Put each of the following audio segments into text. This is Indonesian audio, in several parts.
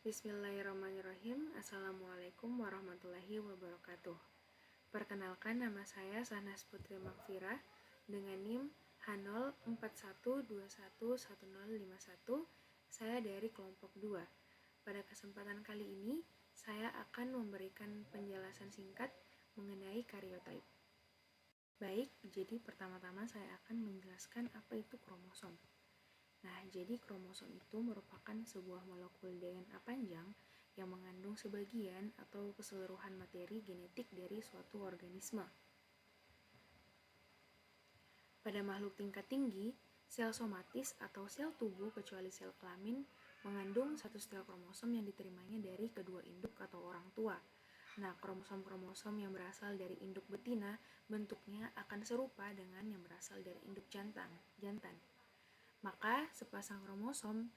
Bismillahirrahmanirrahim. Assalamualaikum warahmatullahi wabarakatuh. Perkenalkan, nama saya Sahnas Putri Makfira dengan NIM H041211051. Saya dari kelompok 2. Pada kesempatan kali ini, saya akan memberikan penjelasan singkat mengenai karyotipe. Baik, jadi pertama-tama saya akan menjelaskan apa itu kromosom. Nah, jadi kromosom itu merupakan sebuah molekul DNA panjang yang mengandung sebagian atau keseluruhan materi genetik dari suatu organisme. Pada makhluk tingkat tinggi, sel somatis atau sel tubuh kecuali sel kelamin mengandung satu sel kromosom yang diterimanya dari kedua induk atau orang tua. Nah, kromosom-kromosom yang berasal dari induk betina bentuknya akan serupa dengan yang berasal dari induk jantan. Maka sepasang kromosom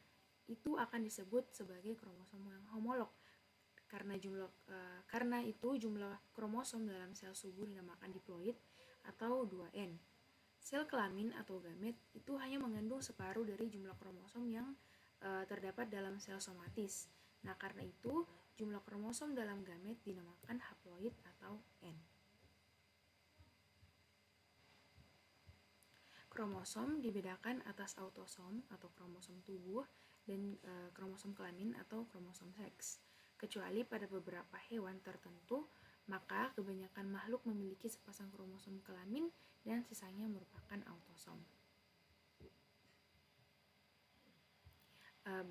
itu akan disebut sebagai kromosom yang homolog. Karena itu jumlah kromosom dalam sel subur dinamakan diploid atau 2N. Sel kelamin atau gamet itu hanya mengandung separuh dari jumlah kromosom yang terdapat dalam sel somatis. Nah, karena itu jumlah kromosom dalam gamet dinamakan haploid atau N. Kromosom dibedakan atas autosom atau kromosom tubuh dan kromosom kelamin atau kromosom seks. Kecuali pada beberapa hewan tertentu, maka kebanyakan makhluk memiliki sepasang kromosom kelamin dan sisanya merupakan autosom.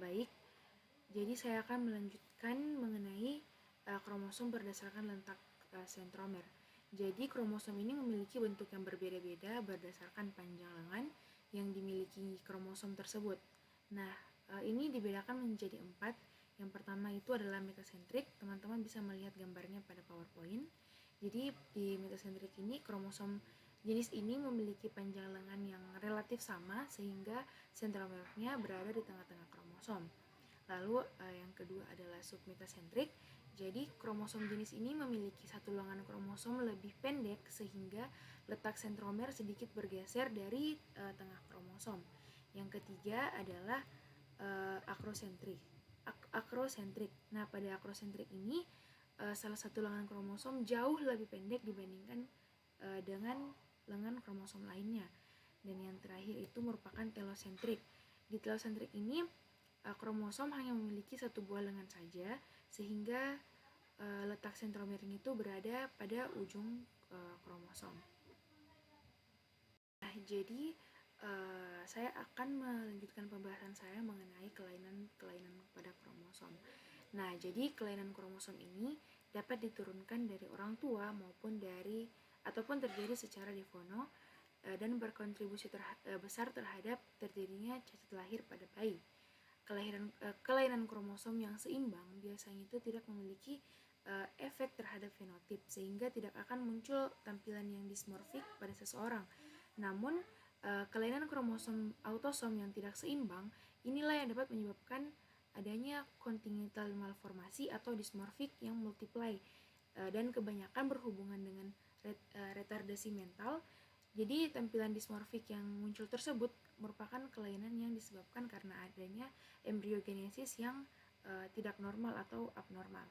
Baik, jadi saya akan melanjutkan mengenai kromosom berdasarkan letak sentromer. Jadi kromosom ini memiliki bentuk yang berbeda-beda berdasarkan panjang lengan yang dimiliki kromosom tersebut. Nah, ini dibedakan menjadi 4. Yang pertama itu adalah metasentrik. Teman-teman bisa melihat gambarnya pada PowerPoint. Jadi di metasentrik ini kromosom jenis ini memiliki panjang lengan yang relatif sama sehingga sentromernya berada di tengah-tengah kromosom. Lalu yang kedua adalah submetasentrik. Jadi kromosom jenis ini memiliki satu lengan kromosom lebih pendek sehingga letak sentromer sedikit bergeser dari tengah kromosom. Yang ketiga adalah akrosentrik. Nah, pada akrosentrik ini salah satu lengan kromosom jauh lebih pendek dibandingkan dengan lengan kromosom lainnya. Dan yang terakhir itu merupakan telosentrik. Di telosentrik ini kromosom hanya memiliki satu buah lengan saja sehingga letak sentromernya itu berada pada ujung kromosom. Nah, jadi saya akan melanjutkan pembahasan saya mengenai kelainan pada kromosom. Nah, jadi kelainan kromosom ini dapat diturunkan dari orang tua ataupun terjadi secara de novo dan berkontribusi besar terhadap terjadinya cacat lahir pada bayi. Kelainan kromosom yang seimbang biasanya itu tidak memiliki efek terhadap fenotip sehingga tidak akan muncul tampilan yang dismorfik pada seseorang. Namun kelainan kromosom autosom yang tidak seimbang inilah yang dapat menyebabkan adanya congenital malformasi atau dismorfik yang multiply dan kebanyakan berhubungan dengan retardasi mental. Jadi tampilan dismorfik yang muncul tersebut merupakan kelainan yang disebabkan karena adanya embryogenesis yang tidak normal atau abnormal.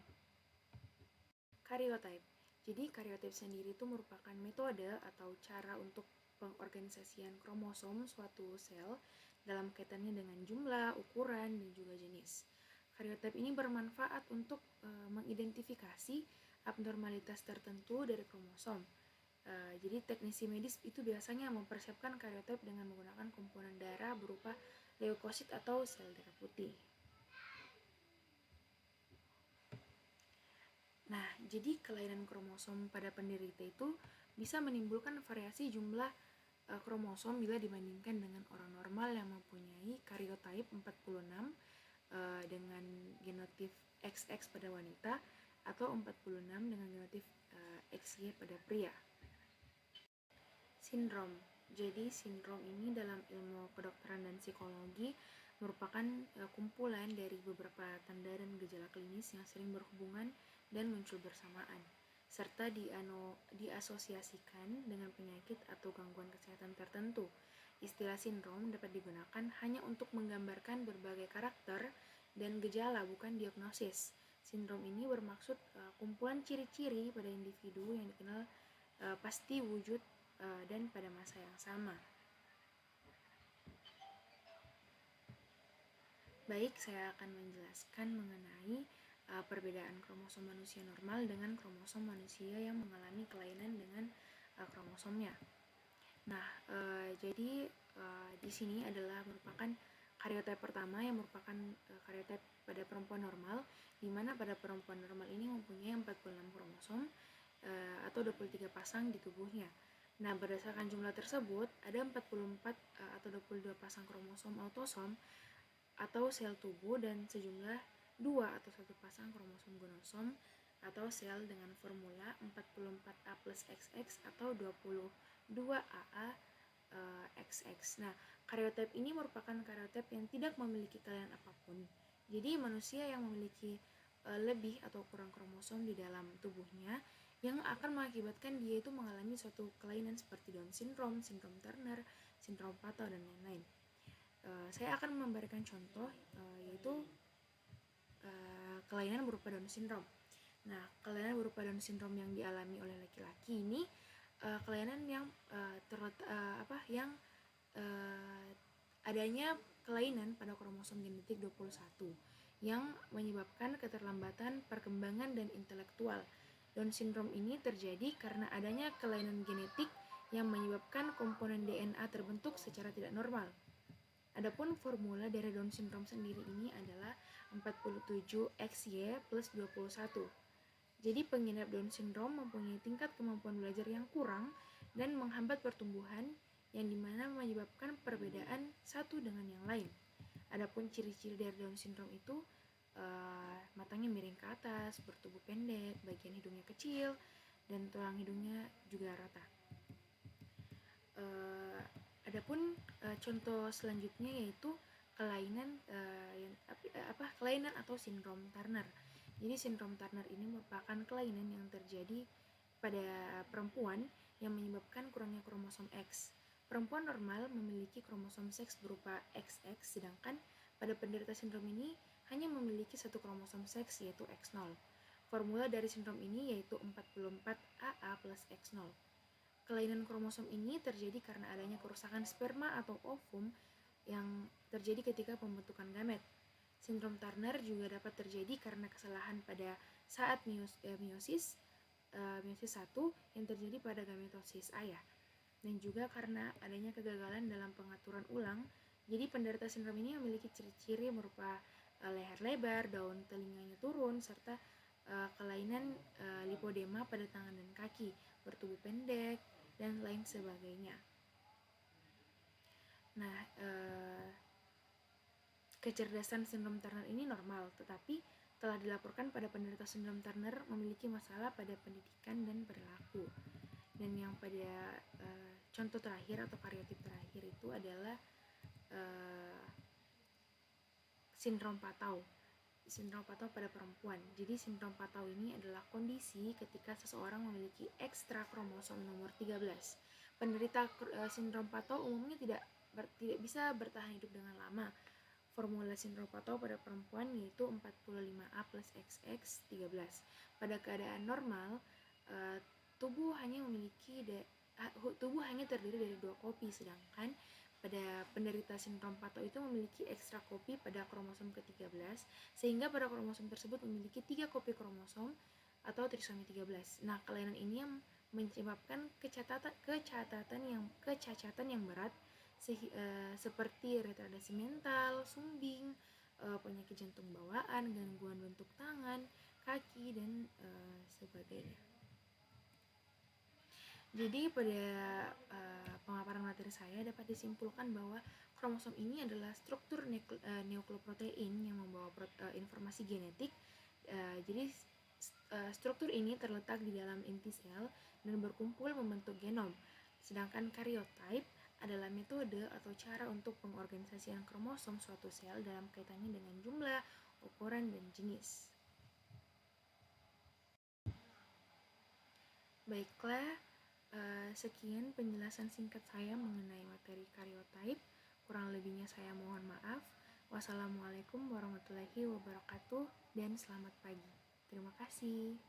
Karyotipe. Jadi karyotipe sendiri itu merupakan metode atau cara untuk pengorganisasian kromosom suatu sel dalam kaitannya dengan jumlah, ukuran, dan juga jenis. Karyotipe ini bermanfaat untuk mengidentifikasi abnormalitas tertentu dari kromosom. Jadi teknisi medis itu biasanya mempersiapkan karyotipe dengan menggunakan komponen darah berupa leukosit atau sel darah putih. Nah, jadi kelainan kromosom pada penderita itu bisa menimbulkan variasi jumlah kromosom bila dibandingkan dengan orang normal yang mempunyai karyotipe 46 dengan genotip XX pada wanita atau 46 dengan genotip XY pada pria. Sindrom. Jadi sindrom ini dalam ilmu kedokteran dan psikologi merupakan kumpulan dari beberapa tanda dan gejala klinis yang sering berhubungan dan muncul bersamaan, serta diasosiasikan dengan penyakit atau gangguan kesehatan tertentu. Istilah sindrom dapat digunakan hanya untuk menggambarkan berbagai karakter dan gejala, bukan diagnosis. Sindrom ini bermaksud kumpulan ciri-ciri pada individu yang dikenal pasti wujud dan pada masa yang sama. Baik, saya akan menjelaskan mengenai perbedaan kromosom manusia normal dengan kromosom manusia yang mengalami kelainan dengan kromosomnya. Nah, jadi di sini adalah merupakan karyotype pertama yang merupakan karyotype pada perempuan normal, di mana pada perempuan normal ini mempunyai 46 kromosom atau 23 pasang di tubuhnya. Nah, berdasarkan jumlah tersebut, ada 44 atau 22 pasang kromosom autosom atau sel tubuh dan sejumlah 2 atau 1 pasang kromosom gonosom atau sel dengan formula 44A plus XX atau 22AA XX. Nah, karyotype ini merupakan karyotype yang tidak memiliki kelainan apapun. Jadi manusia yang memiliki lebih atau kurang kromosom di dalam tubuhnya yang akan mengakibatkan dia itu mengalami suatu kelainan seperti Down syndrome, sindrom Turner, sindrom Patau, dan lain-lain. Saya akan memberikan contoh yaitu kelainan berupa Down syndrome. Nah, kelainan berupa Down syndrome yang dialami oleh laki-laki ini kelainan yang adanya kelainan pada kromosom genetik 21 yang menyebabkan keterlambatan perkembangan dan intelektual. Down syndrome ini terjadi karena adanya kelainan genetik yang menyebabkan komponen DNA terbentuk secara tidak normal. Adapun formula dari Down syndrome sendiri ini adalah 47XY plus 21. Jadi pengidap Down syndrome mempunyai tingkat kemampuan belajar yang kurang dan menghambat pertumbuhan yang dimana menyebabkan perbedaan satu dengan yang lain. Adapun ciri-ciri dari Down syndrome itu matanya miring ke atas, bertubuh pendek, bagian hidungnya kecil, dan tulang hidungnya juga rata. Adapun contoh selanjutnya yaitu kelainan kelainan atau sindrom Turner. Jadi sindrom Turner ini merupakan kelainan yang terjadi pada perempuan yang menyebabkan kurangnya kromosom X. Perempuan normal memiliki kromosom seks berupa XX, sedangkan pada penderita sindrom ini hanya memiliki satu kromosom seks yaitu X0. Formula dari sindrom ini yaitu 44AA plus X0. Kelainan kromosom ini terjadi karena adanya kerusakan sperma atau ovum yang terjadi ketika pembentukan gamet. Sindrom Turner juga dapat terjadi karena kesalahan pada saat meiosis 1 yang terjadi pada gametosis ayah, dan juga karena adanya kegagalan dalam pengaturan ulang. Jadi penderita sindrom ini memiliki ciri-ciri berupa leher lebar, daun telinganya turun, serta kelainan lipodema pada tangan dan kaki, bertubuh pendek, dan lain sebagainya. Nah, kecerdasan sindrom Turner ini normal, tetapi telah dilaporkan pada penderita sindrom Turner memiliki masalah pada pendidikan dan perilaku. Dan yang pada contoh terakhir atau karyotip terakhir itu adalah sindrom Patau. Sindrom Patau pada perempuan. Jadi sindrom Patau ini adalah kondisi ketika seseorang memiliki ekstra kromosom nomor 13. Penderita sindrom Patau umumnya tidak bisa bertahan hidup dengan lama. Formula sindrom Patau pada perempuan yaitu 45A plus XX 13. Pada keadaan normal, tubuh hanya terdiri dari 2 kopi, sedangkan pada penderita sindrom Patau itu memiliki ekstra kopi pada kromosom ke-13, sehingga pada kromosom tersebut memiliki 3 kopi kromosom atau trisomi 13. Nah, kelainan ini menyebabkan kecacatan yang berat seperti retardasi mental, sumbing, penyakit jantung bawaan, gangguan bentuk tangan, kaki, dan sebagainya. Jadi pada pemaparan materi saya dapat disimpulkan bahwa kromosom ini adalah struktur nukleoprotein yang membawa informasi genetik. Jadi struktur ini terletak di dalam inti sel dan berkumpul membentuk genom. Sedangkan karyotype adalah metode atau cara untuk pengorganisasian kromosom suatu sel dalam kaitannya dengan jumlah, ukuran, dan jenis. Baiklah, sekian penjelasan singkat saya mengenai materi karyotype. Kurang lebihnya saya mohon maaf. Wassalamualaikum warahmatullahi wabarakatuh dan selamat pagi. Terima kasih.